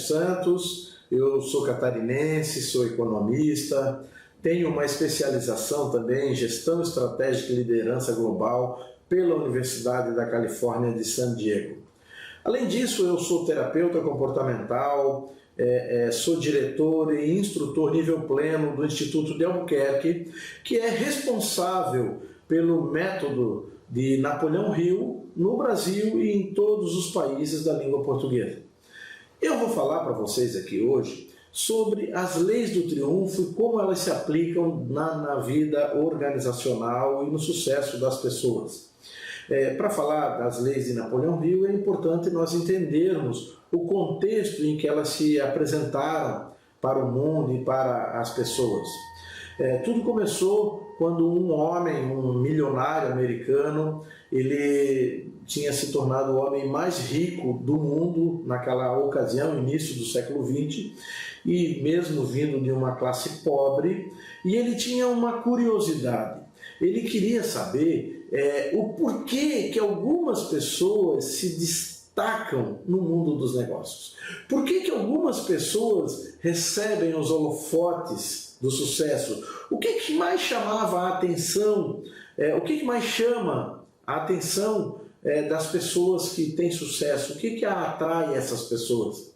Santos, eu sou catarinense, sou economista, tenho uma especialização também em gestão estratégica e liderança global pela Universidade da Califórnia de San Diego. Além disso, eu sou terapeuta comportamental, sou diretor e instrutor nível pleno do Instituto de Albuquerque, que é responsável pelo método de Napoleão Hill no Brasil e em todos os países da língua portuguesa. Eu vou falar para vocês aqui hoje sobre as leis do triunfo e como elas se aplicam na vida organizacional e no sucesso das pessoas. Para falar das leis de Napoleão Hill, é importante nós entendermos o contexto em que elas se apresentaram para o mundo e para as pessoas. Tudo começou quando um homem, um milionário americano, ele tinha se tornado o homem mais rico do mundo naquela ocasião, início do século XX, e mesmo vindo de uma classe pobre, e ele tinha uma curiosidade. Ele queria saber o porquê que algumas pessoas se destacam no mundo dos negócios. Por que algumas pessoas recebem os holofotes do sucesso? O que mais chamava a atenção? O que mais chama a atenção das pessoas que têm sucesso? O que atrai essas pessoas?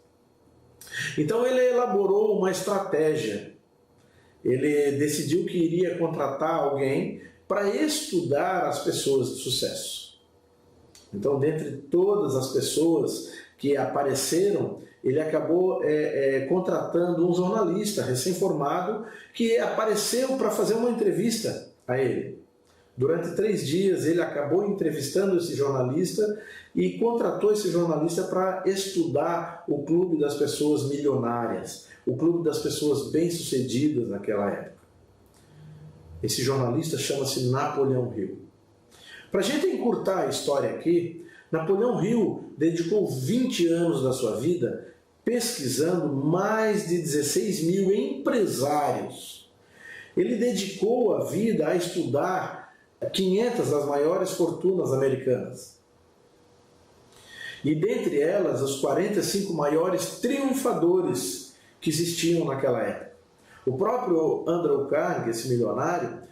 Então ele elaborou uma estratégia. Ele decidiu que iria contratar alguém para estudar as pessoas de sucesso. Então, dentre todas as pessoas que apareceram, ele acabou contratando um jornalista recém-formado que apareceu para fazer uma entrevista a ele. Durante 3 dias, ele acabou entrevistando esse jornalista e contratou esse jornalista para estudar o clube das pessoas milionárias, o clube das pessoas bem-sucedidas naquela época. Esse jornalista chama-se Napoleão Hill. Para a gente encurtar a história aqui, Napoleão Hill dedicou 20 anos da sua vida pesquisando mais de 16 mil empresários. Ele dedicou a vida a estudar 500 das maiores fortunas americanas. E dentre elas, os 45 maiores triunfadores que existiam naquela época. O próprio Andrew Carnegie, esse milionário,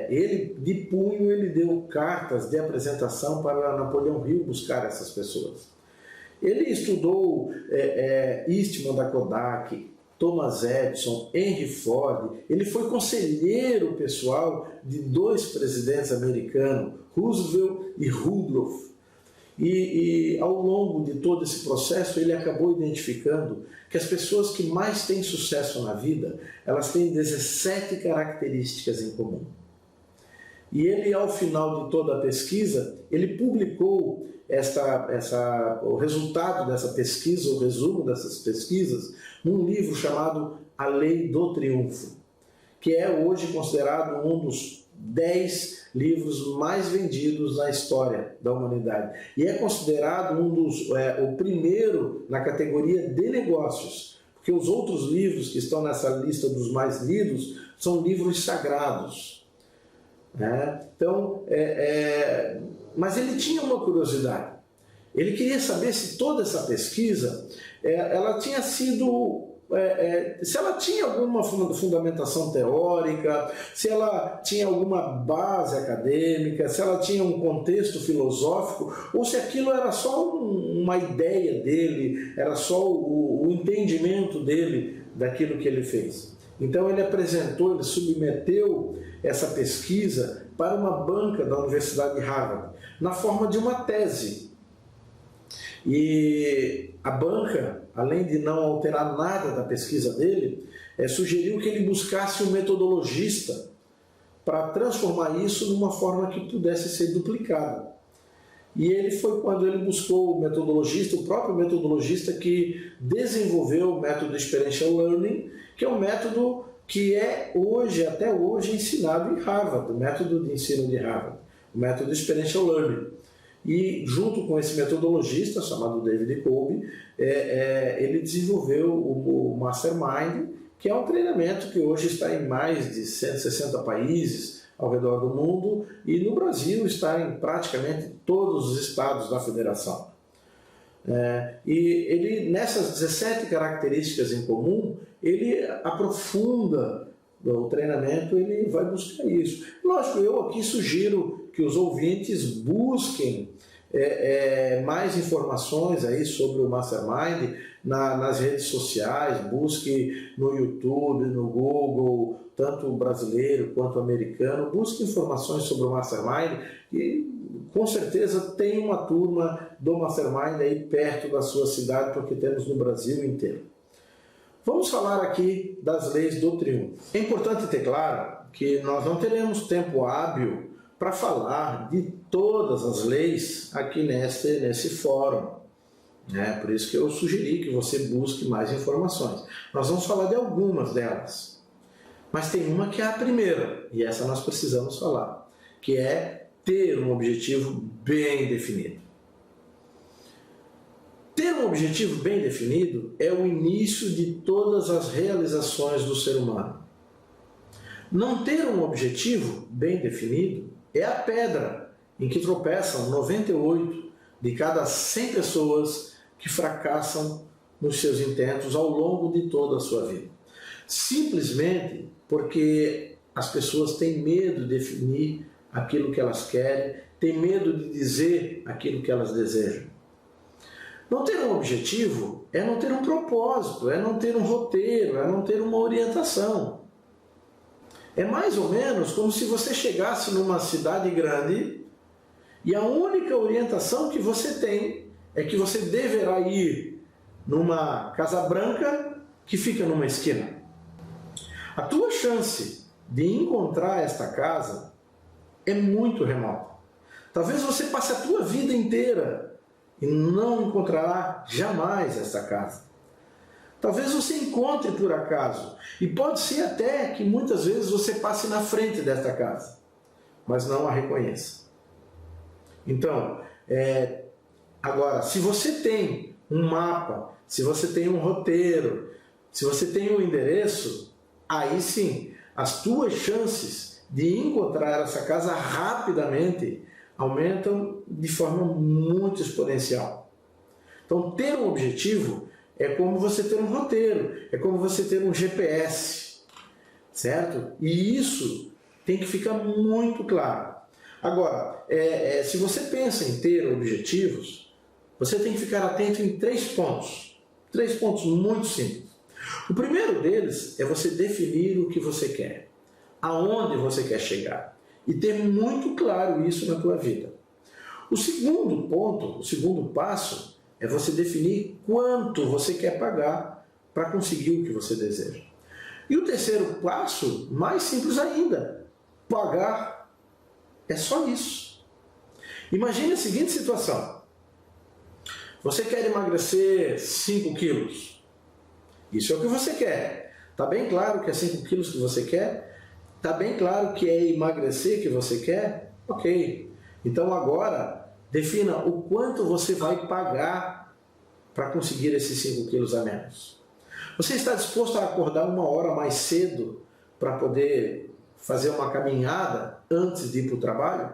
ele de punho ele deu cartas de apresentação para Napoleão Hill buscar essas pessoas. Ele estudou Eastman da Kodak, Thomas Edison, Henry Ford. Ele foi conselheiro pessoal de 2 presidentes americanos, Roosevelt e Rudolph. E ao longo de todo esse processo, ele acabou identificando que as pessoas que mais têm sucesso na vida, elas têm 17 características em comum. E ele, ao final de toda a pesquisa, ele publicou o resultado dessa pesquisa, o resumo dessas pesquisas, num livro chamado A Lei do Triunfo, que é hoje considerado um dos 10 livros mais vendidos na história da humanidade. E é considerado o primeiro na categoria de negócios, porque os outros livros que estão nessa lista dos mais lidos são livros sagrados. Então, mas ele tinha uma curiosidade. Ele queria saber se toda essa pesquisa ela tinha sido... se ela tinha alguma fundamentação teórica, se ela tinha alguma base acadêmica, se ela tinha um contexto filosófico, ou se aquilo era só uma ideia dele, era só o entendimento dele daquilo que ele fez. Então ele submeteu essa pesquisa para uma banca da Universidade de Harvard, na forma de uma tese. E a banca, além de não alterar nada da pesquisa dele, sugeriu que ele buscasse um metodologista para transformar isso numa forma que pudesse ser duplicada. E foi quando ele buscou o metodologista, o próprio metodologista que desenvolveu o método Experiential Learning, que é um método que é até hoje ensinado em Harvard, o método de ensino de Harvard, o método Experiential Learning. E junto com esse metodologista, chamado David Kolbe, ele desenvolveu o Mastermind, que é um treinamento que hoje está em mais de 160 países ao redor do mundo, e no Brasil está em praticamente todos os estados da federação. E ele, nessas 17 características em comum, ele aprofunda o treinamento, ele vai buscar isso. Lógico, eu aqui sugiro que os ouvintes busquem mais informações aí sobre o Mastermind nas redes sociais, busque no YouTube, no Google, tanto brasileiro quanto americano, busque informações sobre o Mastermind e com certeza tem uma turma do Mastermind aí perto da sua cidade, porque temos no Brasil inteiro. Vamos falar aqui das leis do triunfo. É importante ter claro que nós não teremos tempo hábil para falar de todas as leis aqui nesse fórum. Por isso que eu sugeri que você busque mais informações. Nós vamos falar de algumas delas. Mas tem uma que é a primeira, e essa nós precisamos falar, que é ter um objetivo bem definido. Ter um objetivo bem definido é o início de todas as realizações do ser humano. Não ter um objetivo bem definido é a pedra em que tropeçam 98 de cada 100 pessoas que fracassam nos seus intentos ao longo de toda a sua vida. Simplesmente porque as pessoas têm medo de definir aquilo que elas querem, têm medo de dizer aquilo que elas desejam. Não ter um objetivo é não ter um propósito, é não ter um roteiro, é não ter uma orientação. É mais ou menos como se você chegasse numa cidade grande e a única orientação que você tem é que você deverá ir numa casa branca que fica numa esquina. A tua chance de encontrar esta casa é muito remota. Talvez você passe a tua vida inteira e não encontrará jamais esta casa. Talvez você encontre por acaso, e pode ser até que muitas vezes você passe na frente desta casa, mas não a reconheça. Então, agora, se você tem um mapa, se você tem um roteiro, se você tem um endereço, aí sim, as tuas chances de encontrar essa casa rapidamente aumentam de forma muito exponencial. Então, ter um objetivo é como você ter um roteiro, é como você ter um GPS, certo? E isso tem que ficar muito claro. Agora, se você pensa em ter objetivos, você tem que ficar atento em 3 pontos muito simples. O primeiro deles é você definir o que você quer, aonde você quer chegar, e ter muito claro isso na tua vida. O segundo ponto, o segundo passo, é você definir quanto você quer pagar para conseguir o que você deseja. E o terceiro passo, mais simples ainda, pagar. É só isso. Imagine a seguinte situação. Você quer emagrecer 5 quilos. Isso é o que você quer. Está bem claro que é 5 quilos que você quer? Está bem claro que é emagrecer que você quer? Ok. Então agora, defina o quanto você vai pagar para conseguir esses 5 quilos a menos. Você está disposto a acordar 1 hora mais cedo para poder fazer uma caminhada antes de ir para o trabalho?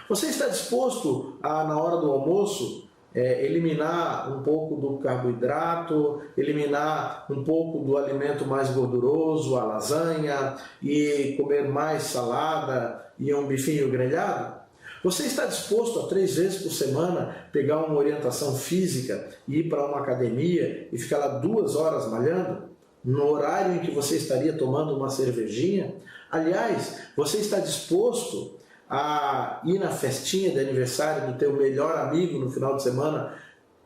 Você está disposto a, na hora do almoço, eliminar um pouco do carboidrato, eliminar um pouco do alimento mais gorduroso, a lasanha, e comer mais salada e um bifinho grelhado? Você está disposto a 3 vezes por semana pegar uma orientação física e ir para uma academia e ficar lá 2 horas malhando? No horário em que você estaria tomando uma cervejinha? Aliás, você está disposto a ir na festinha de aniversário do teu melhor amigo no final de semana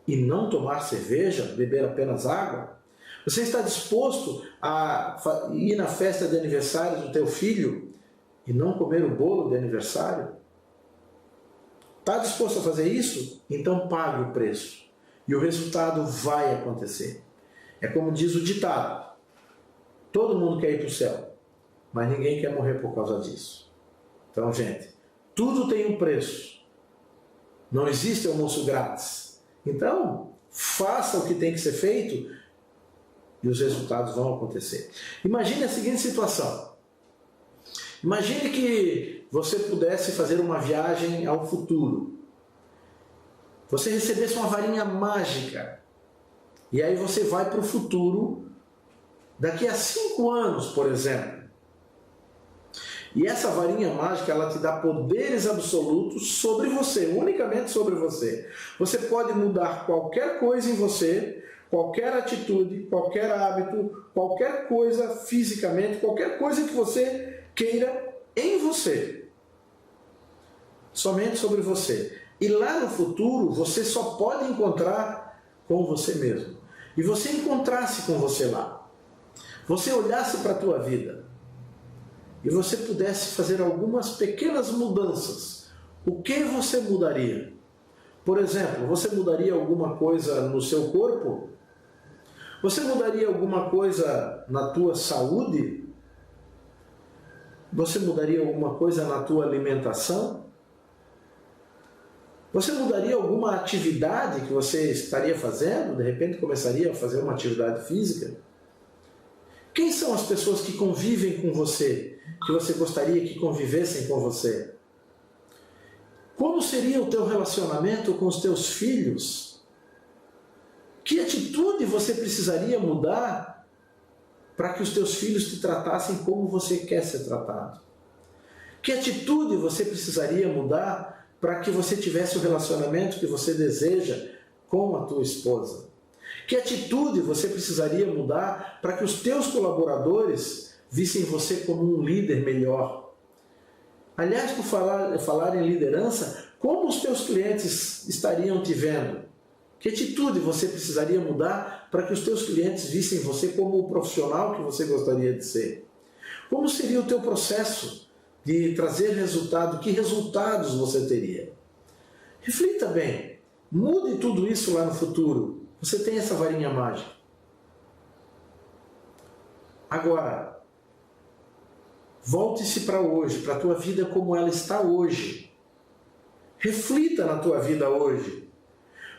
e não tomar cerveja, beber apenas água? Você está disposto a ir na festa de aniversário do teu filho e não comer o bolo de aniversário? Está disposto a fazer isso? Então pague o preço. E o resultado vai acontecer. É como diz o ditado. Todo mundo quer ir para o céu, mas ninguém quer morrer por causa disso. Então, gente, tudo tem um preço. Não existe almoço grátis. Então, faça o que tem que ser feito e os resultados vão acontecer. Imagine a seguinte situação. Imagine que você pudesse fazer uma viagem ao futuro. você recebesse uma varinha mágica, e aí você vai para o futuro, daqui a 5 anos, por exemplo. E essa varinha mágica, ela te dá poderes absolutos sobre você, unicamente sobre você. Você pode mudar qualquer coisa em você, qualquer atitude, qualquer hábito, qualquer coisa fisicamente, qualquer coisa que você queira em você. Somente sobre você. E lá no futuro, você só pode encontrar com você mesmo. E você encontrasse com você lá. Você olhasse para a tua vida. E você pudesse fazer algumas pequenas mudanças. O que você mudaria? Por exemplo, você mudaria alguma coisa no seu corpo? Você mudaria alguma coisa na tua saúde? Você mudaria alguma coisa na tua alimentação? Você mudaria alguma atividade que você estaria fazendo? De repente começaria a fazer uma atividade física? Quem são as pessoas que convivem com você, que você gostaria que convivessem com você? Como seria o teu relacionamento com os teus filhos? Que atitude você precisaria mudar para que os teus filhos te tratassem como você quer ser tratado? Que atitude você precisaria mudar para que você tivesse o relacionamento que você deseja com a tua esposa? Que atitude você precisaria mudar para que os teus colaboradores vissem você como um líder melhor? Aliás, por falar em liderança, como os teus clientes estariam te vendo? Que atitude você precisaria mudar para que os teus clientes vissem você como o profissional que você gostaria de ser? Como seria o teu processo de trazer resultado? Que resultados você teria? Reflita bem. Mude tudo isso lá no futuro. Você tem essa varinha mágica. Agora, volte-se para hoje, para a tua vida como ela está hoje. Reflita na tua vida hoje.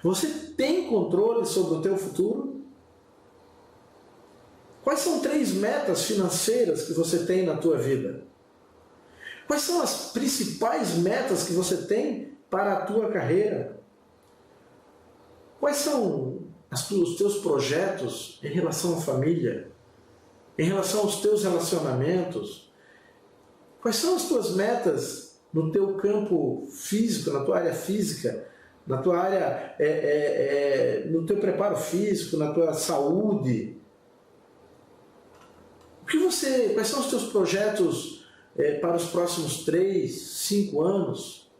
Você tem controle sobre o teu futuro? Quais são 3 metas financeiras que você tem na tua vida? Quais são as principais metas que você tem para a tua carreira? Quais são os teus projetos em relação à família? Em relação aos teus relacionamentos? Quais são as tuas metas no teu campo físico, na tua área física, na tua área, no teu preparo físico, na tua saúde? Quais são os teus projetos para os próximos 3, 5 anos?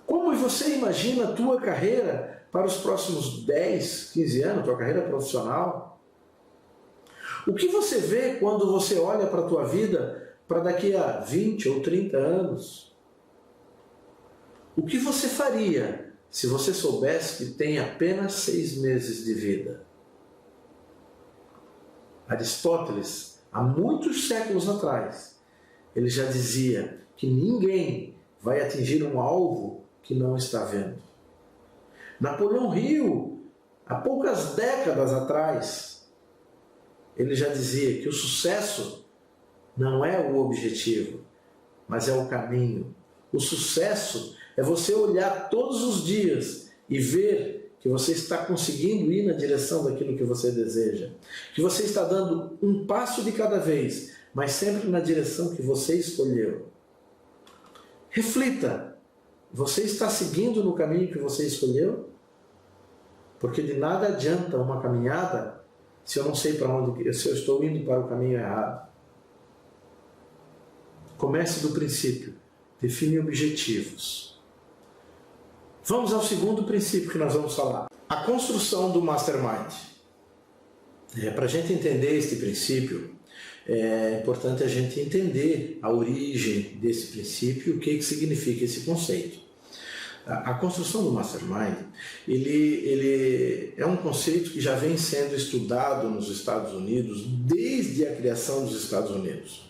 Como você imagina a tua carreira para os próximos 10, 15 anos, tua carreira profissional? O que você vê quando você olha para a tua vida para daqui a 20 ou 30 anos? O que você faria se você soubesse que tem apenas 6 meses de vida? Aristóteles, há muitos séculos atrás, ele já dizia que ninguém vai atingir um alvo que não está vendo. Napoleão Hill, há poucas décadas atrás, ele já dizia que o sucesso não é o objetivo, mas é o caminho. O sucesso é você olhar todos os dias e ver que você está conseguindo ir na direção daquilo que você deseja, que você está dando um passo de cada vez, mas sempre na direção que você escolheu. Reflita, você está seguindo no caminho que você escolheu? Porque de nada adianta uma caminhada se eu não sei para onde, se eu estou indo para o caminho errado. Comece do princípio, define objetivos. Vamos ao segundo princípio que nós vamos falar. A construção do Mastermind. Para a gente entender este princípio, é importante a gente entender a origem desse princípio e o que significa esse conceito. A construção do Mastermind, ele é um conceito que já vem sendo estudado nos Estados Unidos desde a criação dos Estados Unidos.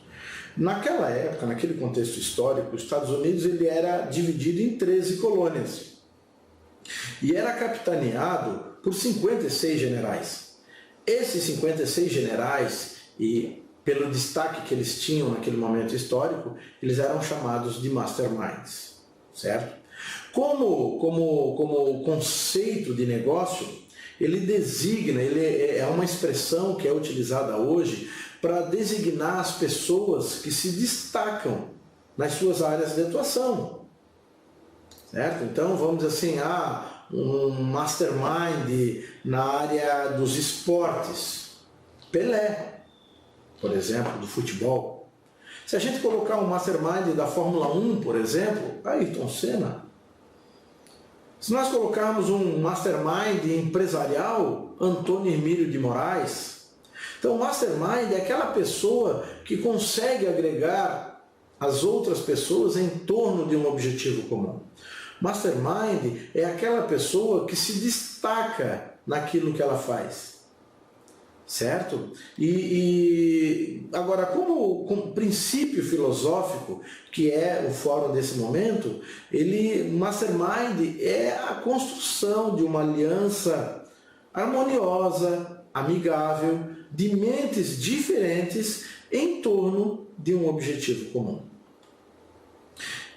Naquela época, naquele contexto histórico, os Estados Unidos ele era dividido em 13 colônias. E era capitaneado por 56 generais. Esses 56 generais, e pelo destaque que eles tinham naquele momento histórico, eles eram chamados de masterminds, certo? Como conceito de negócio, ele designa, ele é uma expressão que é utilizada hoje para designar as pessoas que se destacam nas suas áreas de atuação. Certo? Então, vamos dizer assim, um mastermind na área dos esportes. Pelé, por exemplo, do futebol. Se a gente colocar um mastermind da Fórmula 1, por exemplo, Ayrton Senna. Se nós colocarmos um mastermind empresarial, Antônio Hermílio de Moraes. Então, o mastermind é aquela pessoa que consegue agregar as outras pessoas em torno de um objetivo comum. Mastermind é aquela pessoa que se destaca naquilo que ela faz, certo? E agora, como princípio filosófico, que é o fórum desse momento, Mastermind é a construção de uma aliança harmoniosa, amigável, de mentes diferentes em torno de um objetivo comum.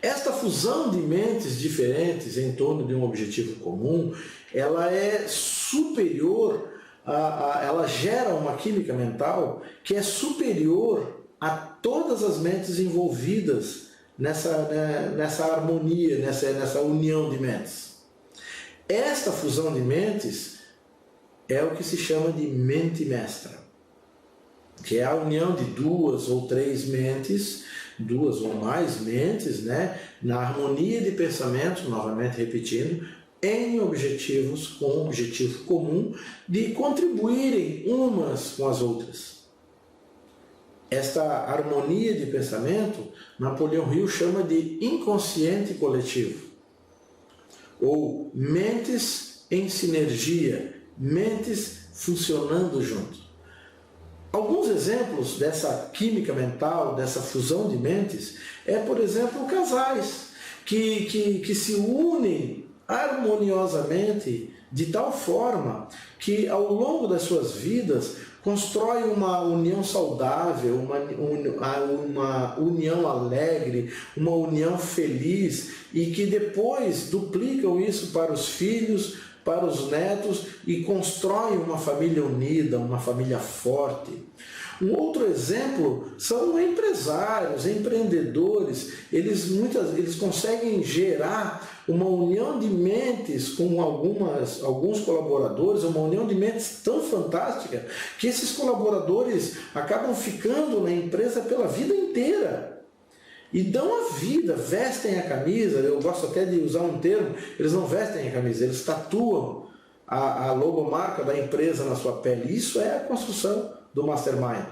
Esta fusão de mentes diferentes em torno de um objetivo comum, ela é superior, ela gera uma química mental que é superior a todas as mentes envolvidas nessa harmonia, nessa união de mentes. Esta fusão de mentes é o que se chama de mente mestra, que é a união de duas ou três mentes, duas ou mais mentes, na harmonia de pensamentos, novamente repetindo, em objetivos, com um objetivo comum de contribuírem umas com as outras. Esta harmonia de pensamento, Napoleão Hill chama de inconsciente coletivo, ou mentes em sinergia, mentes funcionando junto. Alguns exemplos dessa química mental, dessa fusão de mentes, por exemplo, casais que se unem harmoniosamente de tal forma que ao longo das suas vidas constroem uma união saudável, uma união alegre, uma união feliz e que depois duplicam isso para os filhos, para os netos e constroem uma família unida, uma família forte. Um outro exemplo são empresários, empreendedores. Eles conseguem gerar uma união de mentes com alguns colaboradores, uma união de mentes tão fantástica que esses colaboradores acabam ficando na empresa pela vida inteira. E dão a vida, vestem a camisa. Eu gosto até de usar um termo, eles não vestem a camisa, eles tatuam a logomarca da empresa na sua pele. Isso é a construção do Mastermind.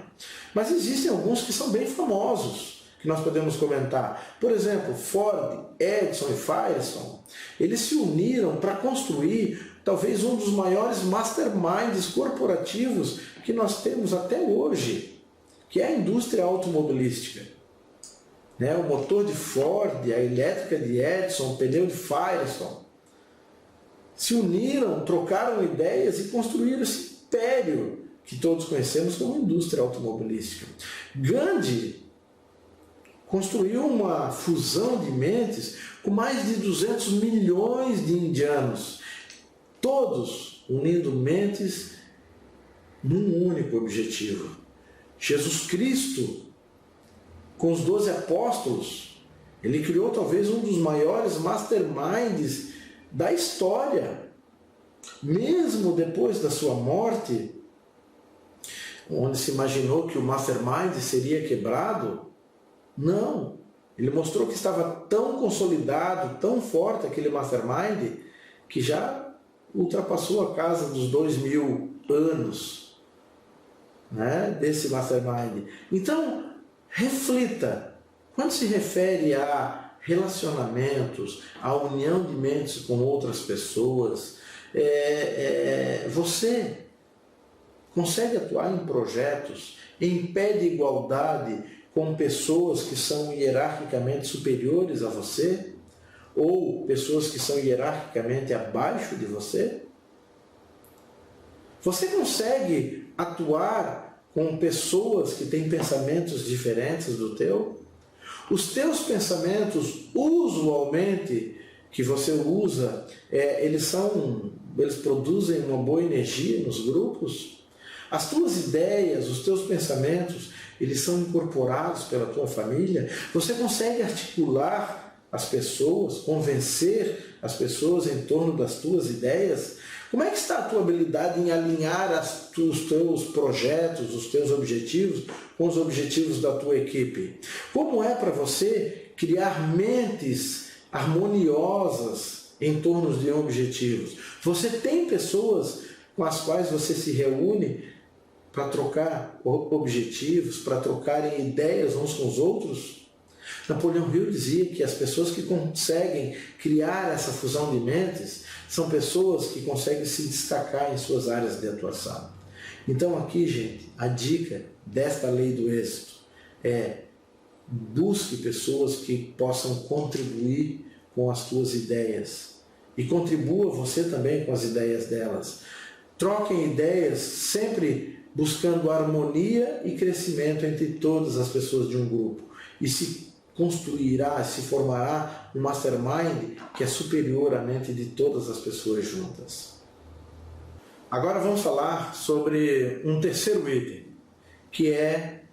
Mas existem alguns que são bem famosos, que nós podemos comentar. Por exemplo, Ford, Edison e Firestone, eles se uniram para construir talvez um dos maiores masterminds corporativos que nós temos até hoje, que é a indústria automobilística. O motor de Ford, a elétrica de Edison, o pneu de Firestone, se uniram, trocaram ideias e construíram esse império que todos conhecemos como indústria automobilística. Gandhi construiu uma fusão de mentes com mais de 200 milhões de indianos, todos unindo mentes num único objetivo. Jesus Cristo, com os 12 apóstolos, ele criou talvez um dos maiores masterminds da história. Mesmo depois da sua morte, onde se imaginou que o mastermind seria quebrado, não. Ele mostrou que estava tão consolidado, tão forte aquele mastermind, que já ultrapassou a casa dos 2000 anos desse mastermind. Então, reflita, quando se refere a relacionamentos, a união de mentes com outras pessoas, você consegue atuar em projetos em pé de igualdade com pessoas que são hierarquicamente superiores a você? Ou pessoas que são hierarquicamente abaixo de você? Você consegue atuar com pessoas que têm pensamentos diferentes do teu? Os teus pensamentos, usualmente, que você usa, eles produzem uma boa energia nos grupos? As tuas ideias, os teus pensamentos, eles são incorporados pela tua família? Você consegue articular as pessoas, convencer as pessoas em torno das tuas ideias? Como é que está a tua habilidade em alinhar os teus projetos, os teus objetivos com os objetivos da tua equipe? Como é para você criar mentes harmoniosas em torno de objetivos? Você tem pessoas com as quais você se reúne para trocar objetivos, para trocarem ideias uns com os outros? Napoleão Hill dizia que as pessoas que conseguem criar essa fusão de mentes são pessoas que conseguem se destacar em suas áreas de atuação. Então aqui, gente, a dica desta lei do êxito é: busque pessoas que possam contribuir com as tuas ideias e contribua você também com as ideias delas. Troquem ideias sempre buscando harmonia e crescimento entre todas as pessoas de um grupo, e se construirá, se formará um mastermind que é superior à mente de todas as pessoas juntas. Agora vamos falar sobre um terceiro item, que é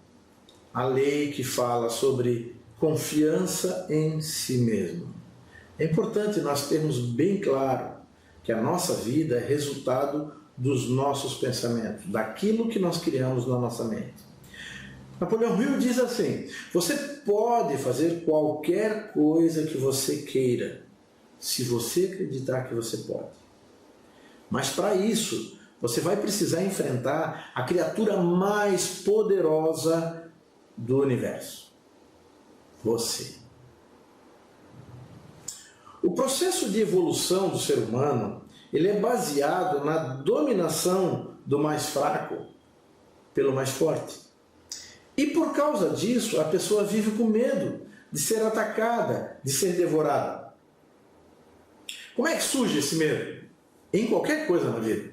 a lei que fala sobre confiança em si mesmo. É importante nós termos bem claro que a nossa vida é resultado dos nossos pensamentos, daquilo que nós criamos na nossa mente. Napoleão Hill diz assim: você pode fazer qualquer coisa que você queira, se você acreditar que você pode. Mas para isso, você vai precisar enfrentar a criatura mais poderosa do universo: você. O processo de evolução do ser humano, ele é baseado na dominação do mais fraco pelo mais forte. E por causa disso, a pessoa vive com medo de ser atacada, de ser devorada. Como é que surge esse medo? Em qualquer coisa na vida.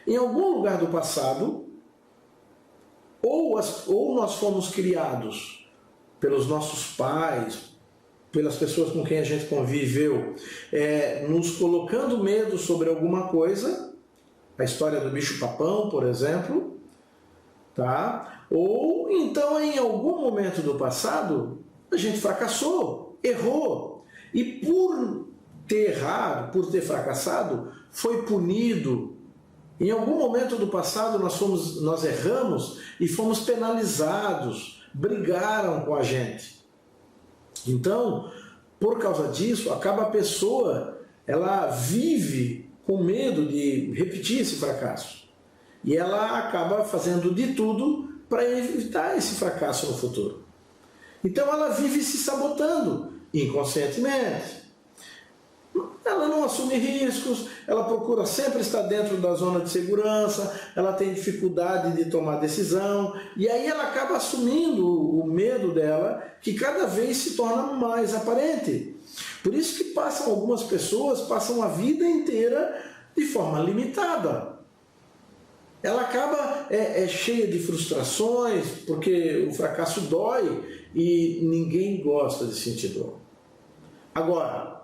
Em algum lugar do passado, ou nós fomos criados pelos nossos pais, pelas pessoas com quem a gente conviveu, nos colocando medo sobre alguma coisa, a história do bicho-papão, por exemplo, tá? Ou então, em algum momento do passado, a gente fracassou, errou, e por ter errado, por ter fracassado, foi punido. Em algum momento do passado nós erramos e fomos penalizados, brigaram com a gente. Então, por causa disso, acaba a pessoa, ela vive com medo de repetir esse fracasso. E ela acaba fazendo de tudo para evitar esse fracasso no futuro. Então ela vive se sabotando inconscientemente. Ela não assume riscos, ela procura sempre estar dentro da zona de segurança, ela tem dificuldade de tomar decisão, e aí ela acaba assumindo o medo dela, que cada vez se torna mais aparente. Por isso que algumas pessoas passam a vida inteira de forma limitada. Ela acaba cheia de frustrações, porque o fracasso dói e ninguém gosta de sentir dor. Agora,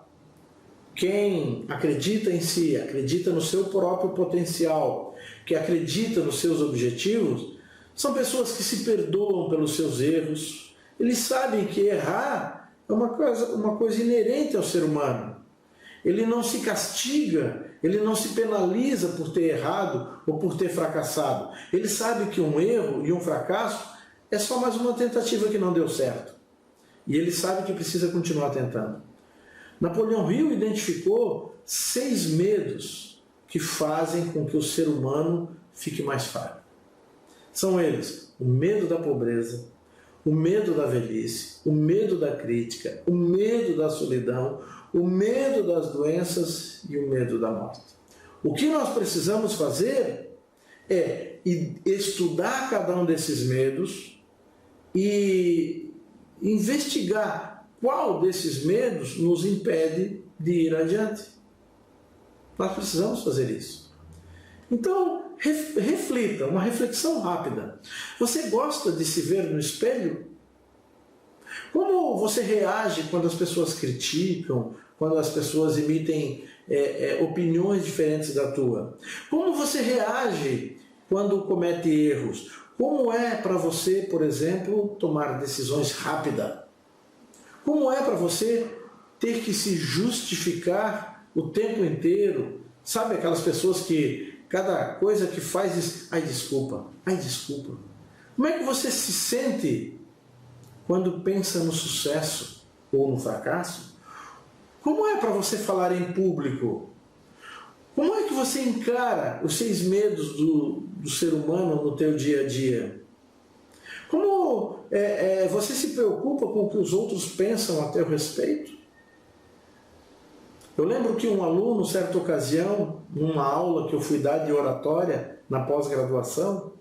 quem acredita em si, acredita no seu próprio potencial, que acredita nos seus objetivos, são pessoas que se perdoam pelos seus erros. Eles sabem que errar é uma coisa inerente ao ser humano. Ele não se castiga, ele não se penaliza por ter errado ou por ter fracassado. Ele sabe que um erro e um fracasso é só mais uma tentativa que não deu certo. E ele sabe que precisa continuar tentando. Napoleão Hill identificou 6 medos que fazem com que o ser humano fique mais fraco. São eles: o medo da pobreza, o medo da velhice, o medo da crítica, o medo da solidão, o medo das doenças e o medo da morte. O que nós precisamos fazer é estudar cada um desses medos e investigar qual desses medos nos impede de ir adiante. Nós precisamos fazer isso. Então, reflita, uma reflexão rápida. Você gosta de se ver no espelho? Como você reage quando as pessoas criticam, quando as pessoas emitem opiniões diferentes da tua? Como você reage quando comete erros? Como é para você, por exemplo, tomar decisões rápidas? Como é para você ter que se justificar o tempo inteiro? Sabe aquelas pessoas que cada coisa que faz diz, ai desculpa, ai desculpa. Como é que você se sente quando pensa no sucesso ou no fracasso? Como é para você falar em público? Como é que você encara os 6 medos do ser humano no teu dia a dia? Como você se preocupa com o que os outros pensam a teu respeito? Eu lembro que um aluno, certa ocasião, numa aula que eu fui dar de oratória na pós-graduação,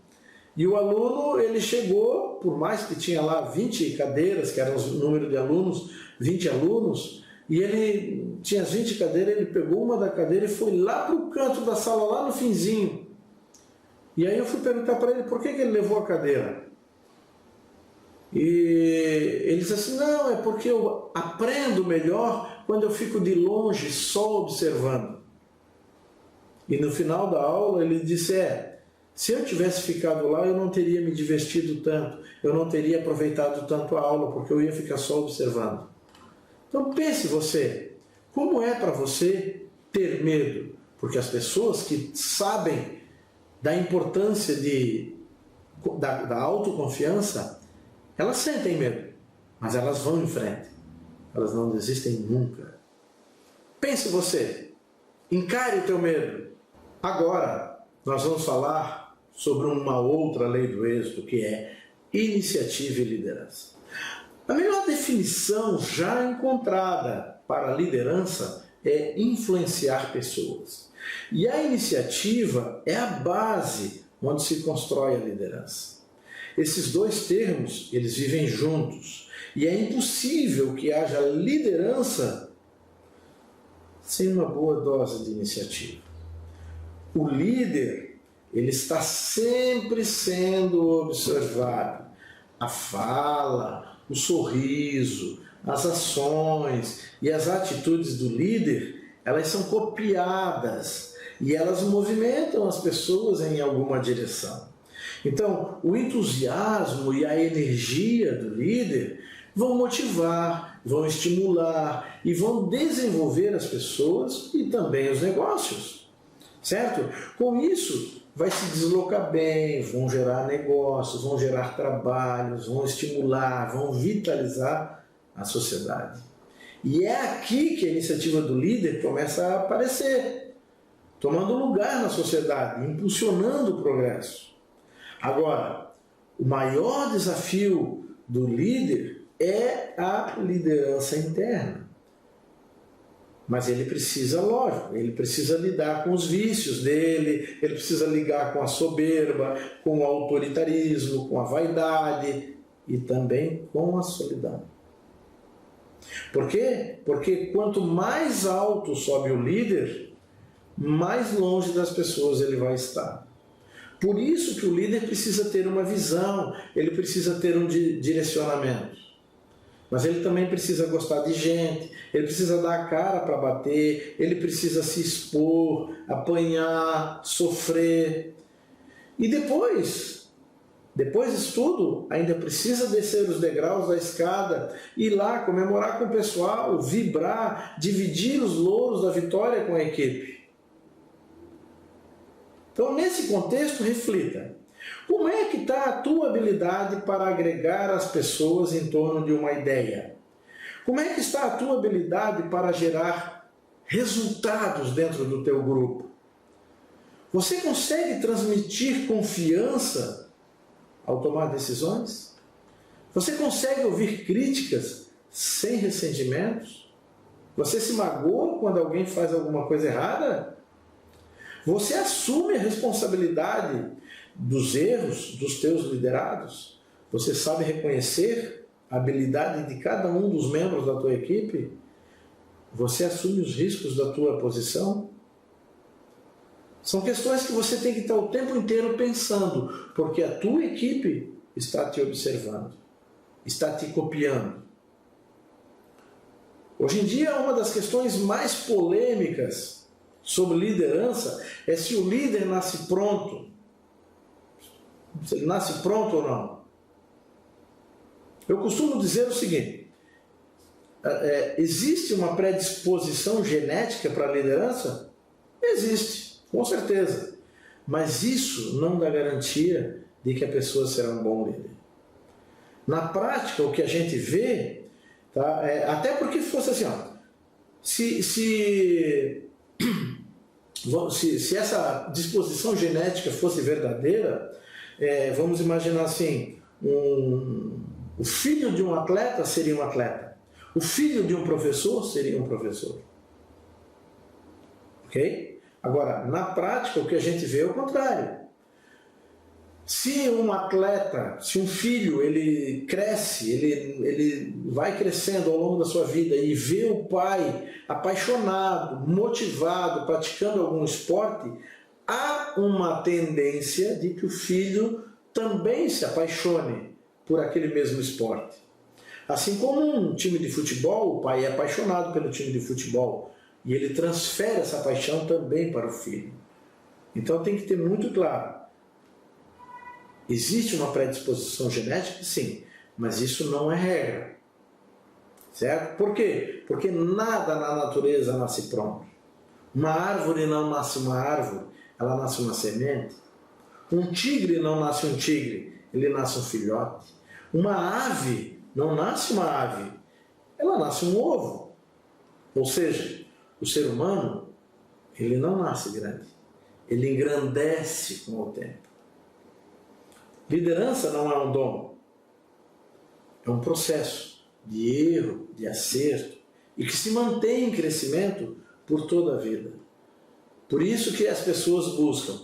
e o aluno, ele chegou, por mais que tinha lá 20 cadeiras, que era o número de alunos, 20 alunos, e ele tinha as 20 cadeiras, ele pegou uma da cadeira e foi lá para o canto da sala, lá no finzinho. E aí eu fui perguntar para ele por que ele levou a cadeira. E ele disse assim, não, é porque eu aprendo melhor quando eu fico de longe, só observando. E no final da aula ele disse, se eu tivesse ficado lá, eu não teria me divertido tanto, eu não teria aproveitado tanto a aula, porque eu ia ficar só observando. Então pense você, como é para você ter medo? Porque as pessoas que sabem da importância da autoconfiança, elas sentem medo, mas elas vão em frente. Elas não desistem nunca. Pense você, encare o teu medo. Agora, nós vamos falar sobre uma outra lei do êxito, que é iniciativa e liderança. A melhor definição já encontrada para a liderança é influenciar pessoas. E a iniciativa é a base onde se constrói a liderança. Esses dois termos, eles vivem juntos. E é impossível que haja liderança sem uma boa dose de iniciativa. O líder, ele está sempre sendo observado. A fala, o sorriso, as ações e as atitudes do líder, elas são copiadas e elas movimentam as pessoas em alguma direção. Então, o entusiasmo e a energia do líder vão motivar, vão estimular e vão desenvolver as pessoas e também os negócios, certo? Com isso, vai se deslocar bem, vão gerar negócios, vão gerar trabalhos, vão estimular, vão vitalizar a sociedade. E é aqui que a iniciativa do líder começa a aparecer, tomando lugar na sociedade, impulsionando o progresso. Agora, o maior desafio do líder é a liderança interna. Mas ele precisa, lógico, ele precisa lidar com os vícios dele, ele precisa lidar com a soberba, com o autoritarismo, com a vaidade e também com a solidão. Por quê? Porque quanto mais alto sobe o líder, mais longe das pessoas ele vai estar. Por isso que o líder precisa ter uma visão, ele precisa ter um direcionamento. Mas ele também precisa gostar de gente, ele precisa dar a cara para bater, ele precisa se expor, apanhar, sofrer. E depois disso tudo, ainda precisa descer os degraus da escada, ir lá comemorar com o pessoal, vibrar, dividir os louros da vitória com a equipe. Então, nesse contexto, reflita. Como é que está a tua habilidade para agregar as pessoas em torno de uma ideia? Como é que está a tua habilidade para gerar resultados dentro do teu grupo? Você consegue transmitir confiança ao tomar decisões? Você consegue ouvir críticas sem ressentimentos? Você se magoa quando alguém faz alguma coisa errada? Você assume a responsabilidade dos erros dos teus liderados? Você sabe reconhecer a habilidade de cada um dos membros da tua equipe? Você assume os riscos da tua posição? São questões que você tem que estar o tempo inteiro pensando, porque a tua equipe está te observando, está te copiando. Hoje em dia, uma das questões mais polêmicas sobre liderança é se o líder nasce pronto. Se ele nasce pronto ou não. Eu costumo dizer o seguinte, existe uma predisposição genética para a liderança? Existe, com certeza. Mas isso não dá garantia de que a pessoa será um bom líder. Na prática, o que a gente vê, tá, até porque se fosse assim, ó, se essa disposição genética fosse verdadeira, vamos imaginar assim, o filho de um atleta seria um atleta, o filho de um professor seria um professor. Ok? Agora, na prática, o que a gente vê é o contrário. Se um atleta, se um filho, ele cresce, ele vai crescendo ao longo da sua vida e vê o pai apaixonado, motivado, praticando algum esporte, há uma tendência de que o filho também se apaixone por aquele mesmo esporte. Assim como um time de futebol, o pai é apaixonado pelo time de futebol e ele transfere essa paixão também para o filho. Então tem que ter muito claro. Existe uma predisposição genética? Sim, mas isso não é regra. Certo? Por quê? Porque nada na natureza nasce pronto. Uma árvore não nasce uma árvore, ela nasce uma semente. Um tigre não nasce um tigre, ele nasce um filhote. Uma ave não nasce uma ave, ela nasce um ovo. Ou seja, o ser humano, ele não nasce grande, ele engrandece com o tempo. Liderança não é um dom, é um processo de erro, de acerto, e que se mantém em crescimento por toda a vida. Por isso que as pessoas buscam.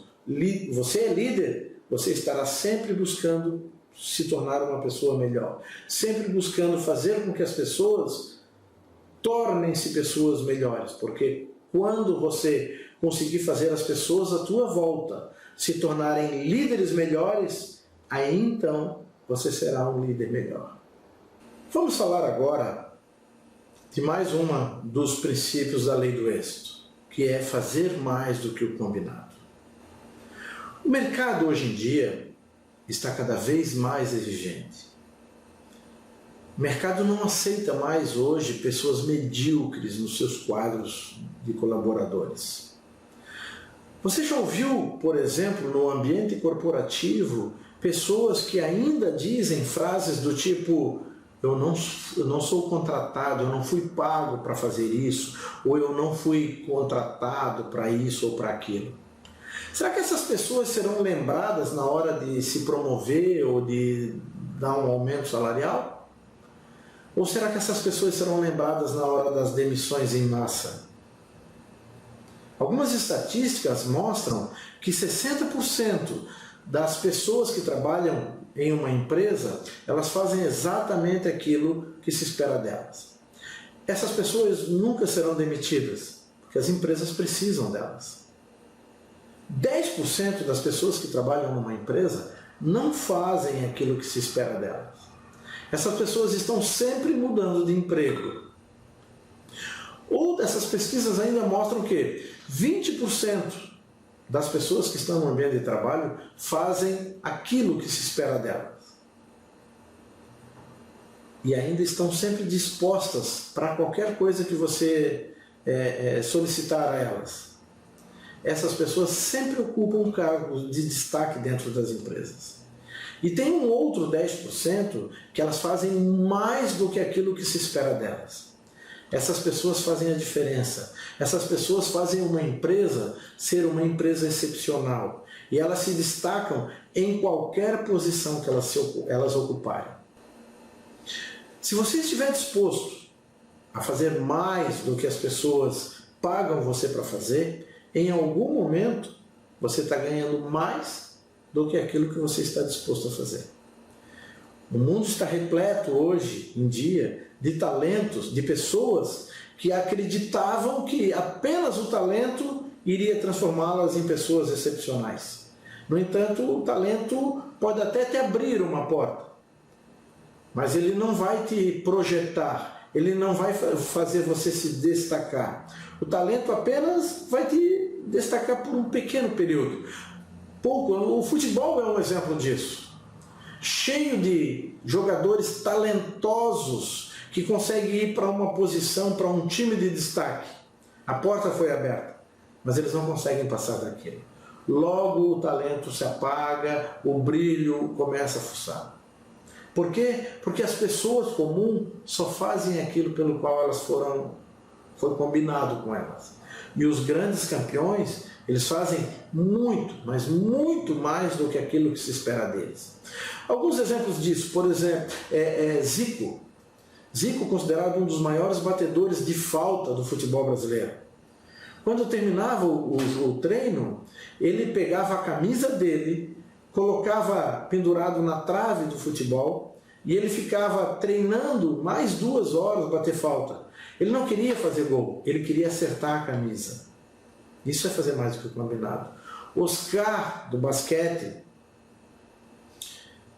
Você é líder, você estará sempre buscando se tornar uma pessoa melhor, sempre buscando fazer com que as pessoas tornem-se pessoas melhores, porque quando você conseguir fazer as pessoas à tua volta se tornarem líderes melhores, aí então você será um líder melhor. Vamos falar agora de mais uma dos princípios da lei do êxito, que é fazer mais do que o combinado. O mercado hoje em dia está cada vez mais exigente. O mercado não aceita mais hoje pessoas medíocres nos seus quadros de colaboradores. Você já ouviu, por exemplo, no ambiente corporativo, pessoas que ainda dizem frases do tipo: eu não sou contratado, eu não fui pago para fazer isso, ou eu não fui contratado para isso ou para aquilo. Será que essas pessoas serão lembradas na hora de se promover ou de dar um aumento salarial? Ou será que essas pessoas serão lembradas na hora das demissões em massa? Algumas estatísticas mostram que 60% das pessoas que trabalham em uma empresa, elas fazem exatamente aquilo que se espera delas. Essas pessoas nunca serão demitidas, porque as empresas precisam delas. 10% das pessoas que trabalham numa empresa não fazem aquilo que se espera delas. Essas pessoas estão sempre mudando de emprego. Ou essas pesquisas ainda mostram que 20% das pessoas que estão no ambiente de trabalho fazem aquilo que se espera delas. E ainda estão sempre dispostas para qualquer coisa que você solicitar a elas. Essas pessoas sempre ocupam cargos de destaque dentro das empresas. E tem um outro 10% que elas fazem mais do que aquilo que se espera delas. Essas pessoas fazem a diferença. Essas pessoas fazem uma empresa ser uma empresa excepcional. E elas se destacam em qualquer posição que elas ocuparem. Se você estiver disposto a fazer mais do que as pessoas pagam você para fazer, em algum momento você está ganhando mais do que aquilo que você está disposto a fazer. O mundo está repleto hoje em dia de talentos, de pessoas que acreditavam que apenas o talento iria transformá-las em pessoas excepcionais. No entanto, o talento pode até te abrir uma porta, mas ele não vai te projetar, ele não vai fazer você se destacar. O talento apenas vai te destacar por um pequeno período. O futebol é um exemplo disso. Cheio de jogadores talentosos que conseguem ir para uma posição, para um time de destaque. A porta foi aberta, mas eles não conseguem passar daquilo. Logo o talento se apaga, o brilho começa a fuçar. Por quê? Porque as pessoas comuns só fazem aquilo pelo qual elas foi combinado com elas. E os grandes campeões, eles fazem muito, mas muito mais do que aquilo que se espera deles. Alguns exemplos disso, por exemplo, Zico. Zico considerado um dos maiores batedores de falta do futebol brasileiro. Quando terminava o treino, ele pegava a camisa dele, colocava pendurado na trave do futebol e ele ficava treinando mais 2 horas bater falta. Ele não queria fazer gol, ele queria acertar a camisa. Isso é fazer mais do que o combinado. Oscar, do basquete.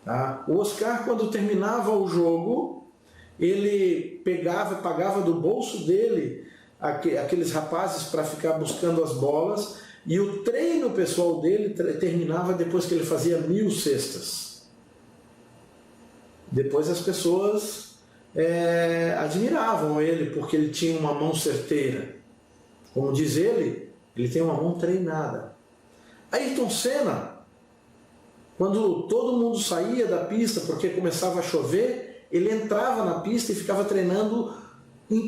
Tá? O Oscar, quando terminava o jogo, ele pagava do bolso dele aqueles rapazes para ficar buscando as bolas, e o treino pessoal dele terminava depois que ele fazia 1000 cestas. Depois as pessoas admiravam ele porque ele tinha uma mão certeira. Como diz ele tem uma mão treinada. Ayrton Senna, quando todo mundo saía da pista porque começava a chover, ele entrava na pista e ficava treinando.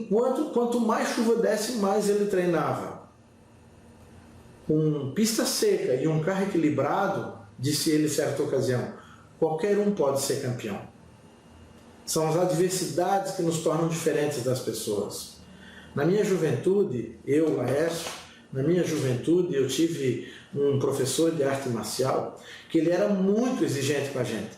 Quanto mais chuva desse, mais ele treinava. Com pista seca e um carro equilibrado, disse ele em certa ocasião, qualquer um pode ser campeão. São as adversidades que nos tornam diferentes das pessoas. Na minha juventude, eu tive um professor de arte marcial que ele era muito exigente com a gente.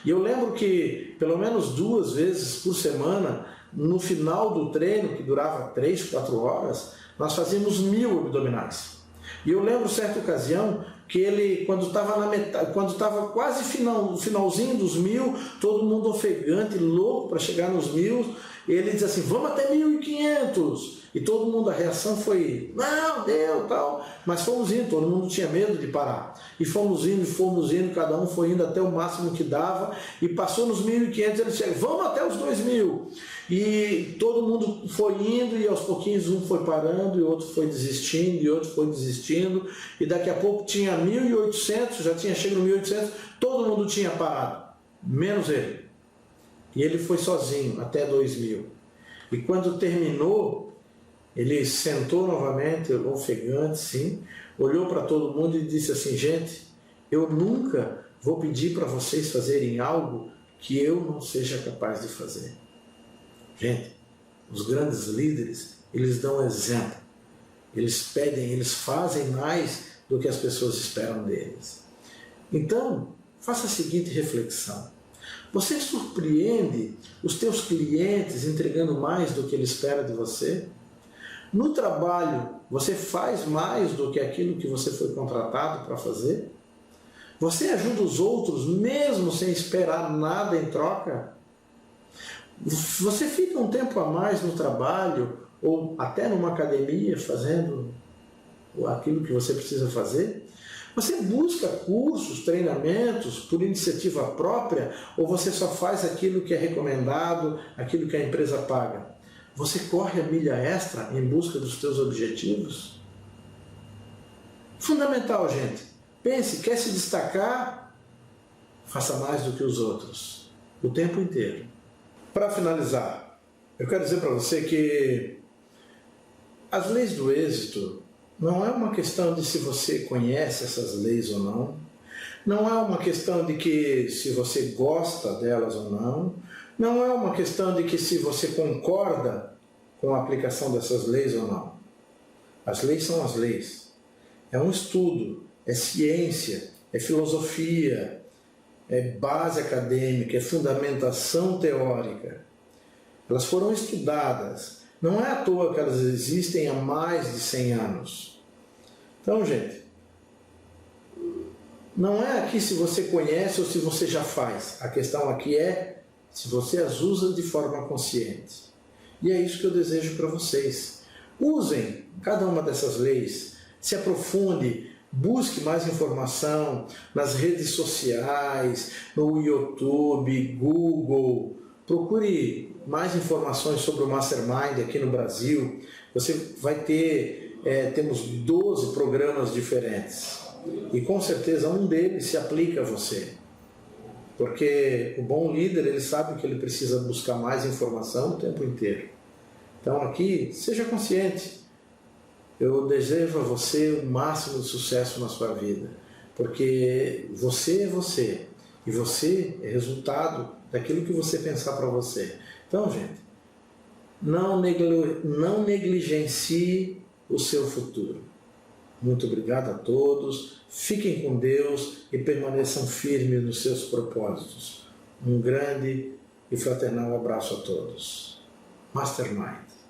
E eu lembro que pelo menos 2 vezes por semana, no final do treino, que durava 3, 4 horas, nós fazíamos 1000 abdominais. E eu lembro certa ocasião que ele, quando estava quase finalzinho dos 1000, todo mundo ofegante, louco para chegar nos 1000, ele diz assim, vamos até 1500. E todo mundo, a reação foi, não, deu, tal. Mas fomos indo, todo mundo tinha medo de parar. E fomos indo, cada um foi indo até o máximo que dava. E passou nos 1500, ele chegou, vamos até os 2000. E todo mundo foi indo, e aos pouquinhos um foi parando, e outro foi desistindo, e outro foi desistindo. E daqui a pouco tinha 1800, já tinha chegado no 1800, todo mundo tinha parado, menos ele. E ele foi sozinho até 2000. E quando terminou, ele sentou novamente, ofegante, sim, olhou para todo mundo e disse assim, gente, eu nunca vou pedir para vocês fazerem algo que eu não seja capaz de fazer. Gente, os grandes líderes, eles dão exemplo. Eles pedem, eles fazem mais do que as pessoas esperam deles. Então, faça a seguinte reflexão. Você surpreende os teus clientes entregando mais do que eles esperam de você? No trabalho, você faz mais do que aquilo que você foi contratado para fazer? Você ajuda os outros mesmo sem esperar nada em troca? Você fica um tempo a mais no trabalho ou até numa academia fazendo aquilo que você precisa fazer? Você busca cursos, treinamentos por iniciativa própria ou você só faz aquilo que é recomendado, aquilo que a empresa paga? Você corre a milha extra em busca dos seus objetivos? Fundamental, gente. Pense, quer se destacar? Faça mais do que os outros. O tempo inteiro. Para finalizar, eu quero dizer para você que as leis do êxito não é uma questão de se você conhece essas leis ou não. Não é uma questão de que se você gosta delas ou não. Não é uma questão de que se você concorda com a aplicação dessas leis ou não. As leis são as leis. É um estudo, é ciência, é filosofia, é base acadêmica, é fundamentação teórica. Elas foram estudadas. Não é à toa que elas existem há mais de 100 anos. Então, gente, não é aqui se você conhece ou se você já faz. A questão aqui é se você as usa de forma consciente. E é isso que eu desejo para vocês. Usem cada uma dessas leis, se aprofunde, busque mais informação nas redes sociais, no YouTube, Google. Procure mais informações sobre o Mastermind aqui no Brasil. Você vai ter, temos 12 programas diferentes. E com certeza um deles se aplica a você. Porque o bom líder, ele sabe que ele precisa buscar mais informação o tempo inteiro. Então aqui, seja consciente. Eu desejo a você o máximo de sucesso na sua vida. Porque você é você. E você é resultado daquilo que você pensar para você. Então, gente, não negligencie o seu futuro. Muito obrigado a todos, fiquem com Deus e permaneçam firmes nos seus propósitos. Um grande e fraternal abraço a todos. Mastermind.